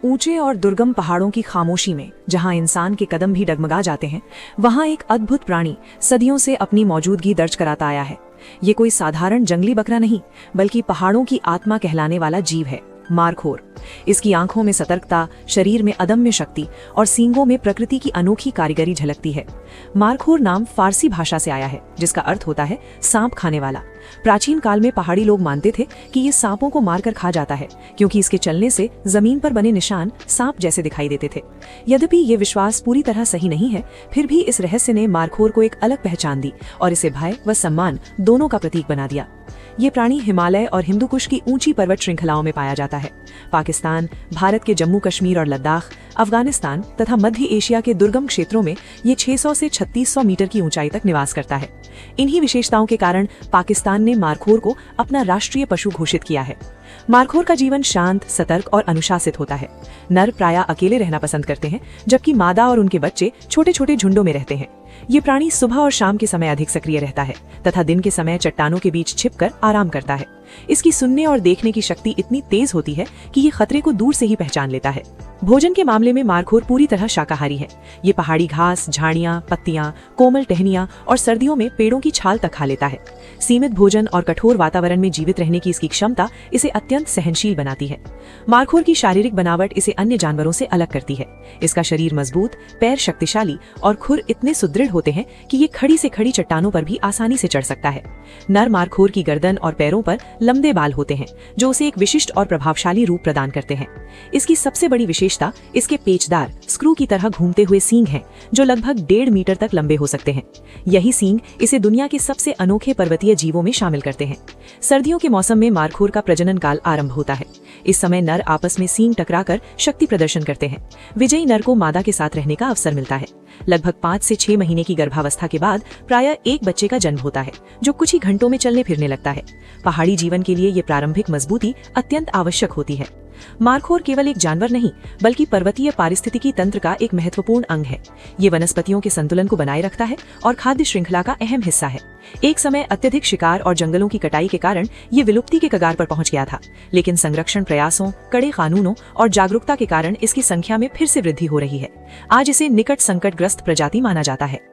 ऊंचे और दुर्गम पहाड़ों की खामोशी में जहां इंसान के कदम भी डगमगा जाते हैं, वहां एक अद्भुत प्राणी सदियों से अपनी मौजूदगी दर्ज कराता आया है। ये कोई साधारण जंगली बकरा नहीं, बल्कि पहाड़ों की आत्मा कहलाने वाला जीव है, मारखोर। इसकी आंखों में सतर्कता, शरीर में अदम्य शक्ति और सींगों में प्रकृति की अनोखी कारीगरी झलकती है। मारखोर नाम फारसी भाषा से आया है, जिसका अर्थ होता है सांप खाने वाला। प्राचीन काल में पहाड़ी लोग मानते थे कि ये सांपों को मारकर खा जाता है, क्योंकि इसके चलने से जमीन पर बने निशान सांप जैसे दिखाई देते थे। यद्यपि ये विश्वास पूरी तरह सही नहीं है, फिर भी इस रहस्य ने मारखोर को एक अलग पहचान दी और इसे भय व सम्मान दोनों का प्रतीक बना दिया। ये प्राणी हिमालय और हिंदुकुश की ऊंची पर्वत श्रृंखलाओं में पाया जाता है। पाकिस्तान, भारत के जम्मू कश्मीर और लद्दाख, अफगानिस्तान तथा मध्य एशिया के दुर्गम क्षेत्रों में ये 600 से 3600 मीटर की ऊंचाई तक निवास करता है। इन्हीं विशेषताओं के कारण पाकिस्तान ने मारखोर को अपना राष्ट्रीय पशु घोषित किया है। मारखोर का जीवन शांत, सतर्क और अनुशासित होता है। नर प्रायः अकेले रहना पसंद करते हैं, जबकि मादा और उनके बच्चे छोटे छोटे झुंडों में रहते हैं। ये प्राणी सुबह और शाम के समय अधिक सक्रिय रहता है तथा दिन के समय चट्टानों के बीच छिपकर आराम करता है। इसकी सुनने और देखने की शक्ति इतनी तेज होती है कि ये खतरे को दूर से ही पहचान लेता है। भोजन के मामले में मारखोर पूरी तरह शाकाहारी है। ये पहाड़ी घास, झाड़ियां, पत्तियां, कोमल टहनियां और सर्दियों में पेड़ों की छाल तक खा लेता है। सीमित भोजन और कठोर वातावरण में जीवित रहने की इसकी क्षमता इसे अत्यंत सहनशील बनाती है। मारखोर की शारीरिक बनावट इसे अन्य जानवरों से अलग करती है। इसका शरीर मजबूत, पैर शक्तिशाली और खुर इतने सुदृढ़ होते हैं कि ये खड़ी से खड़ी चट्टानों पर भी आसानी से चढ़ सकता है। नर मारखोर की गर्दन और पैरों पर लंबे बाल होते हैं, जो उसे एक विशिष्ट और प्रभावशाली रूप प्रदान करते हैं। इसकी सबसे बड़ी विशेषता इसके पेचदार, स्क्रू की तरह घूमते हुए सींग हैं, जो लगभग 1.5 मीटर तक लंबे हो सकते हैं। यही सींग इसे दुनिया के सबसे अनोखे पर्वतीय जीवों में शामिल करते हैं। सर्दियों के मौसम में मारखोर का प्रजनन काल आरंभ होता है। इस समय नर आपस में सींग टकराकर शक्ति प्रदर्शन करते हैं। विजयी नर को मादा के साथ रहने का अवसर मिलता है। लगभग 5 से 6 महीने की गर्भावस्था के बाद प्रायः एक बच्चे का जन्म होता है, जो कुछ ही घंटों में चलने फिरने लगता है। पहाड़ी जीवन के लिए ये प्रारंभिक मजबूती अत्यंत आवश्यक होती है। मारखोर केवल एक जानवर नहीं, बल्कि पर्वतीय पारिस्थितिकी तंत्र का एक महत्वपूर्ण अंग है। ये वनस्पतियों के संतुलन को बनाए रखता है और खाद्य श्रृंखला का अहम हिस्सा है। एक समय अत्यधिक शिकार और जंगलों की कटाई के कारण ये विलुप्ति के कगार पर पहुंच गया था, लेकिन संरक्षण प्रयासों, कड़े कानूनों और जागरूकता के कारण इसकी संख्या में फिर से वृद्धि हो रही है। आज इसे निकट संकटग्रस्त प्रजाति माना जाता है।